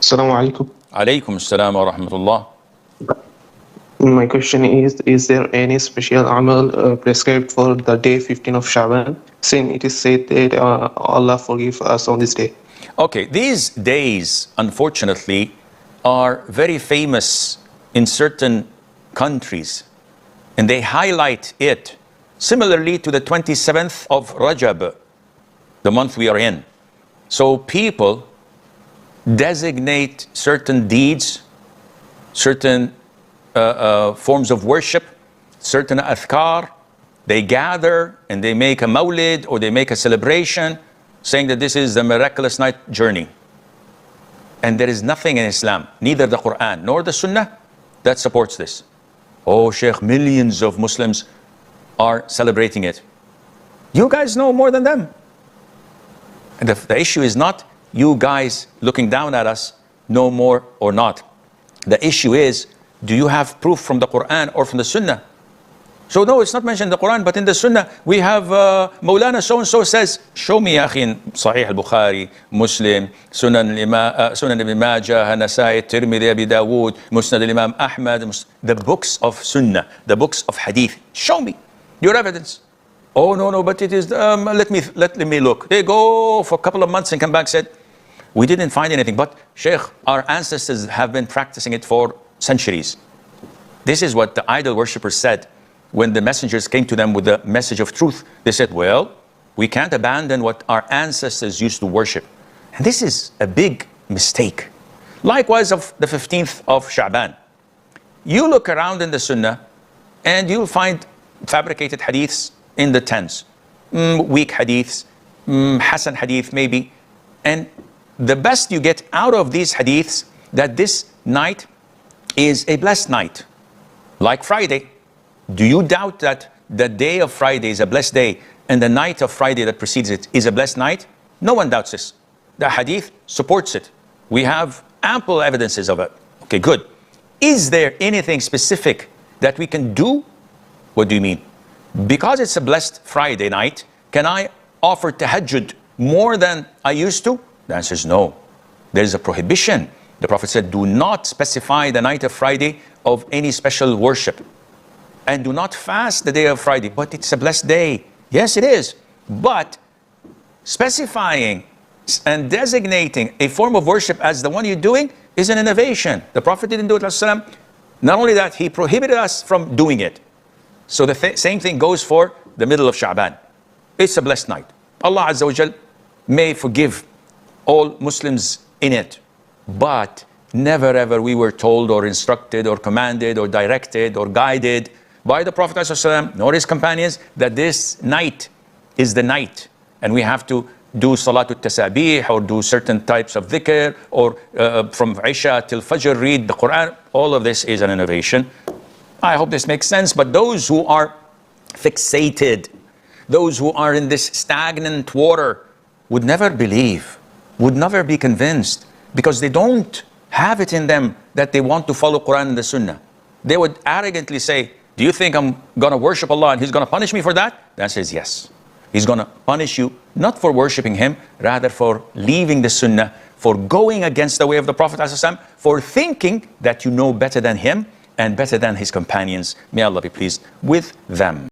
Assalamu alaikum. Alaykum assalam wa rahmatullah. My question is there any special amal prescribed for the day 15 of Shaban, since it is said that Allah forgive us on this day? Okay, these days, unfortunately, are very famous in certain countries, and they highlight it similarly to the 27th of Rajab, the month we are in. So people designate certain deeds, certain forms of worship, certain adhkar. They gather and they make a mawlid or they make a celebration saying that this is the miraculous night journey. And there is nothing in Islam, neither the Qur'an nor the Sunnah, that supports this. Oh, Sheikh, millions of Muslims are celebrating it. You guys know more than them. And the issue is not you guys looking down at us know more or not. The issue is, do you have proof from the Qur'an or from the Sunnah? So no, it's not mentioned in the Quran, but in the Sunnah, we have Maulana so-and-so says, show me, ya akhi, in Sahih al-Bukhari, Muslim, Sunan Ibn Majah, Nasai, Tirmidhi, Abi Dawood, Musnad al-Imam Ahmad, the books of Sunnah, the books of Hadith. Show me your evidence. Oh, no, but it is, let me look. They go for a couple of months and come back, said, we didn't find anything, but Sheikh, our ancestors have been practicing it for centuries. This is what the idol worshippers said when the messengers came to them with the message of truth. They said, well, we can't abandon what our ancestors used to worship. And this is a big mistake. Likewise of the 15th of Shaban. You look around in the Sunnah and you'll find fabricated hadiths in the tens. Weak hadiths, Hasan hadith maybe. And the best you get out of these hadiths, that this night is a blessed night, like Friday. Do you doubt that the day of Friday is a blessed day and the night of Friday that precedes it is a blessed night? No one doubts this. The hadith supports it. We have ample evidences of it. Okay, good. Is there anything specific that we can do? What do you mean? Because it's a blessed Friday night, can I offer tahajjud more than I used to? The answer is no. There's a prohibition. The Prophet said, do not specify the night of Friday of any special worship. And do not fast the day of Friday. But it's a blessed day. Yes, it is. But specifying and designating a form of worship as the one you're doing is an innovation. The Prophet didn't do it. Not only that, he prohibited us from doing it. So the same thing goes for the middle of Shaban. It's a blessed night. Allah Azza wa Jal may forgive all Muslims in it. But never ever we were told or instructed or commanded or directed or guided by the Prophet ﷺ nor his companions that this night is the night and we have to do Salatul Tasabih or do certain types of dhikr or from Isha till Fajr read the Quran. All of this is an innovation. I hope this makes sense, but those who are fixated, those who are in this stagnant water would never believe, would never be convinced, because they don't have it in them that they want to follow Quran and the Sunnah. They would arrogantly say, do you think I'm going to worship Allah and He's going to punish me for that? The answer is yes. He's going to punish you not for worshiping Him, rather for leaving the Sunnah, for going against the way of the Prophet ﷺ, for thinking that you know better than Him and better than His companions. May Allah be pleased with them.